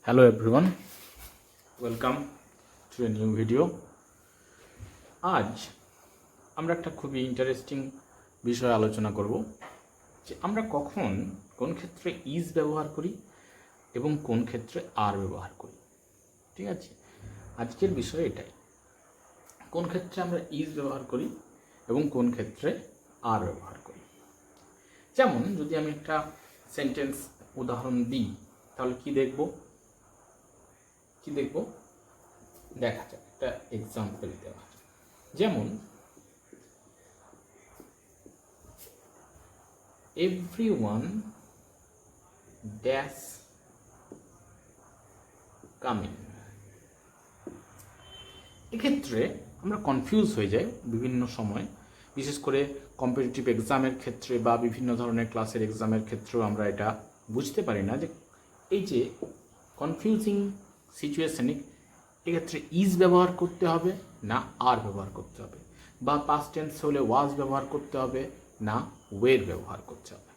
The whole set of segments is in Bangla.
Hello everyone, welcome to a new video. আজ আমরা একটা খুবই ইন্টারেস্টিং বিষয় আলোচনা করব যে আমরা কখন কোন ক্ষেত্রে ইজ ব্যবহার করি এবং কোন ক্ষেত্রে আর ব্যবহার করি। ঠিক আছে, আজকের বিষয় এটাই, কোন ক্ষেত্রে আমরা ইজ ব্যবহার করি এবং কোন ক্ষেত্রে আর ব্যবহার করি। যেমন যদি আমি একটা সেন্টেন্স উদাহরণ দিই তাহলে কি দেখব দেখা যাক, একটা এক্সাম্পল দেওয়া। যেমন এভরিওয়ান ড্যাশ কামিং। এক্ষেত্রে আমরা কনফিউজ হয়ে যাই বিভিন্ন সময়, বিশেষ করে কম্পিটিটিভ এক্সামের ক্ষেত্রে বা বিভিন্ন ধরনের ক্লাসের এক্সামের ক্ষেত্রেও আমরা এটা বুঝতে পারি না যে এই যে কনফিউজিং সিচুয়েশনে এক্ষেত্রে ইজ ব্যবহার করতে হবে না আর ব্যবহার করতে হবে, বা পাস্ট টেন্স হলে ওয়াজ ব্যবহার করতে হবে না ওয়ের ব্যবহার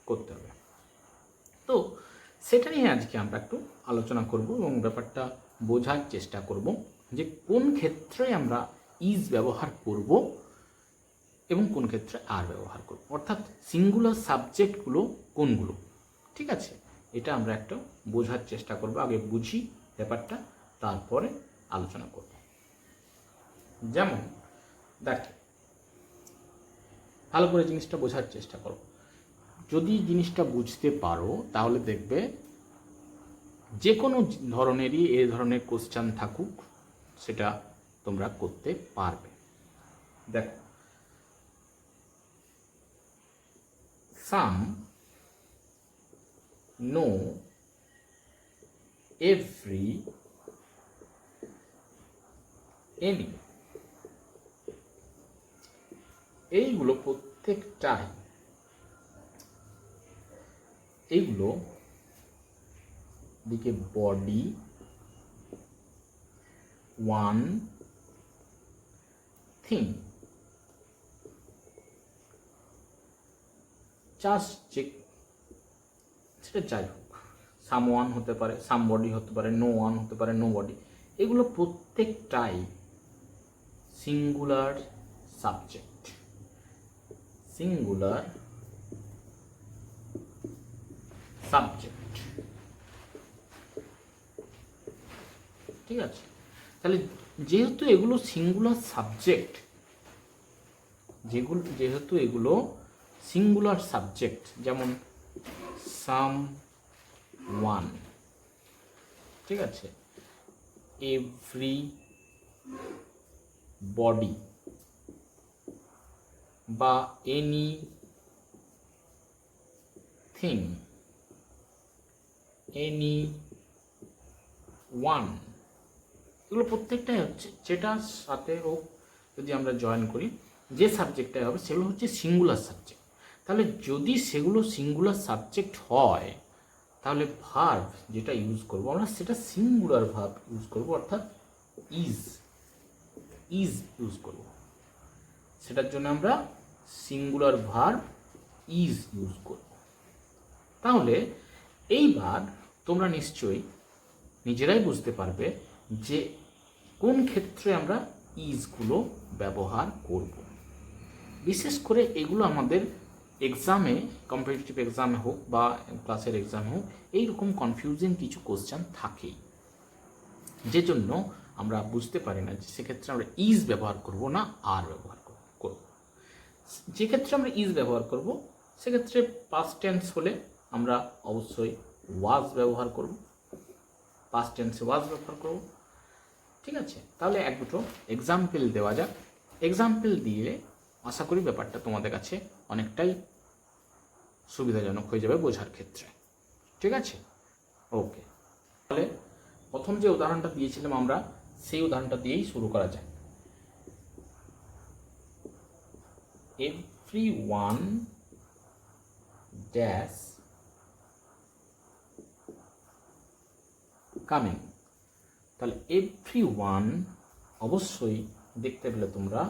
করতে হবে। তো সেটা নিয়ে আজকে আমরা একটু আলোচনা করব এবং ব্যাপারটা বোঝার চেষ্টা করব যে কোন ক্ষেত্রে আমরা ইজ ব্যবহার করব এবং কোন ক্ষেত্রে আর ব্যবহার করব, অর্থাৎ সিঙ্গুলার সাবজেক্টগুলো কোনগুলো। ঠিক আছে, এটা আমরা একটু বোঝার চেষ্টা করব। আগে বুঝি ব্যাপারটা, তারপরে আলোচনা করব। যেমন দেখো, ভালো করে জিনিসটা বোঝার চেষ্টা করো। যদি জিনিসটা বুঝতে পারো তাহলে দেখবে যে কোনো ধরনেরই এ ধরনের কোশ্চেন থাকুক সেটা তোমরা করতে পারবে। দেখো, some know every any, এইগুলো প্রত্যেকটাই, এইগুলো দিকে বডি, ওয়ান থিং, জাস্ট যে সেটা যাই হোক, সাম ওয়ান হতে পারে, সাম বডি হতে পারে, নো ওয়ান হতে পারে, নো বডি, এগুলো প্রত্যেকটাই সিঙ্গুলার সাবজেক্ট। সিঙ্গুলার সাবজেক্ট, ঠিক আছে। তাহলে যেহেতু এগুলো সিঙ্গুলার সাবজেক্ট, যেহেতু এগুলো সিঙ্গুলার সাবজেক্ট, যেমন সাম ওয়ান, ঠিক আছে, এভরি বডি বা এনি থিং, এনি ওয়ান, এগুলো প্রত্যেকটাই হচ্ছে, যেটার সাথে হোক যদি আমরা জয়েন করি, যে সাবজেক্টটাই হবে সেগুলো হচ্ছে সিঙ্গুলার সাবজেক্ট। তাহলে যদি সেগুলো সিঙ্গুলার সাবজেক্ট হয় তাহলে ভার্ব যেটা ইউজ করব আমরা সেটা সিঙ্গুলার ভার্ব ইউজ করব, অর্থাৎ ইজ ইউজ করব। সেটার জন্য আমরা সিঙ্গুলার ভার্ব ইজ ইউজ করব। তাহলে এইবার তোমরা নিশ্চয়ই নিজেরাই বুঝতে পারবে যে কোন ক্ষেত্রে আমরা ইজগুলো ব্যবহার করব। বিশেষ করে এগুলো আমাদের এক্সামে, কম্পিটিটিভ এক্সামে হোক বা ক্লাসের এক্সামে হোক, এইরকম কনফিউজিং কিছু কোশ্চেন থাকেই, যে জন্য আমরা বুঝতে পারি না যে সেক্ষেত্রে আমরা ইজ ব্যবহার করব না আর ব্যবহার করব। যে ক্ষেত্রে আমরা ইজ ব্যবহার করব সেক্ষেত্রে পাস্ট টেন্স হলে আমরা অবশ্যই ওয়াজ ব্যবহার করব, পাস্ট টেন্সে ওয়াজ ব্যবহার করব। ঠিক আছে, তাহলে এক দুটো এক্সাম্পল দেওয়া যাক। এক্সাম্পল দিয়ে আশা করি ব্যাপারটা তোমাদের কাছে অনেকটাই সুবিধাজনক হয়ে যাবে বোঝার ক্ষেত্রে। ঠিক আছে, ওকে। তাহলে প্রথম যে উদাহরণটা দিয়েছিলাম আমরা সেই উদাহরণটা দিয়েই শুরু করা যাক। Everyone dash coming. তাহলে এভরিওয়ান অবশ্যই দেখতে পেলে তোমরা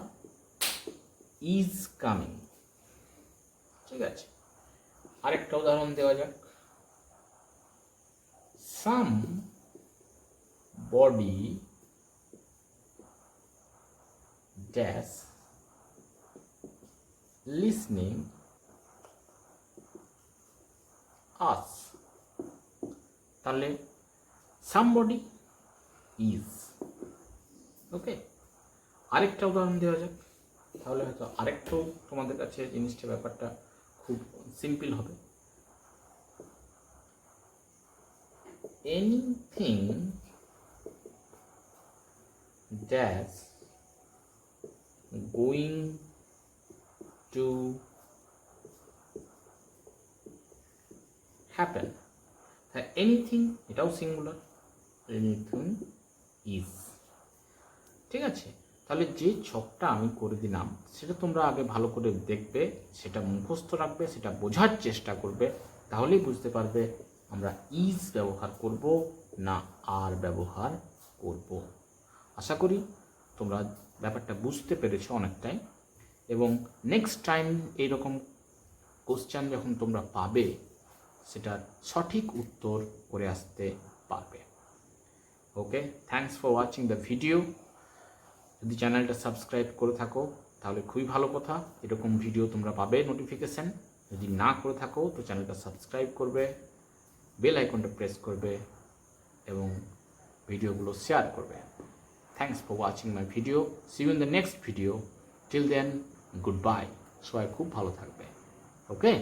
ইজ কামিং। ঠিক আছে, আরেকটা উদাহরণ দেওয়া যাক। সাম body dash listening us, তাহলে somebody is। ওকে, আরেকটা উদাহরণ দেওয়া যাক, তাহলে হয়তো আরেকটু তোমাদের কাছে জিনিসটা ব্যাপারটা খুব সিম্পল হবে। Anything that going to happen, হ্যাঁ এনিথিং এটাও সিঙ্গুলার, এনিথিং ইজ। ঠিক আছে, তাহলে যে ছকটা আমি করে দিলাম সেটা তোমরা আগে ভালো করে দেখবে, সেটা মুখস্থ রাখবে, সেটা বোঝার চেষ্টা করবে, তাহলেই বুঝতে পারবে আমরা ইজ ব্যবহার করব না আর ব্যবহার করব। আশা করি তোমরা ব্যাপারটা বুঝতে পেরেছো অনেকটাই, এবং নেক্সট টাইম এইরকম কোশ্চেন যখন তোমরা পাবে সেটার সঠিক উত্তর করে আসতে পারবে। Okay, thanks for watching the video. যদি চ্যানেলটা সাবস্ক্রাইব করে থাকো তাহলে খুবই ভালো কথা, এরকম ভিডিও তোমরা পাবে নোটিফিকেশান। যদি না করে থাকো তো চ্যানেলটা সাবস্ক্রাইব করবে, বেল আইকনটা প্রেস করবে এবং ভিডিওগুলো শেয়ার করবে। Thanks for watching my video, see you in the next video. Till then goodbye, সবাই খুব ভালো থাকবে। ওকে।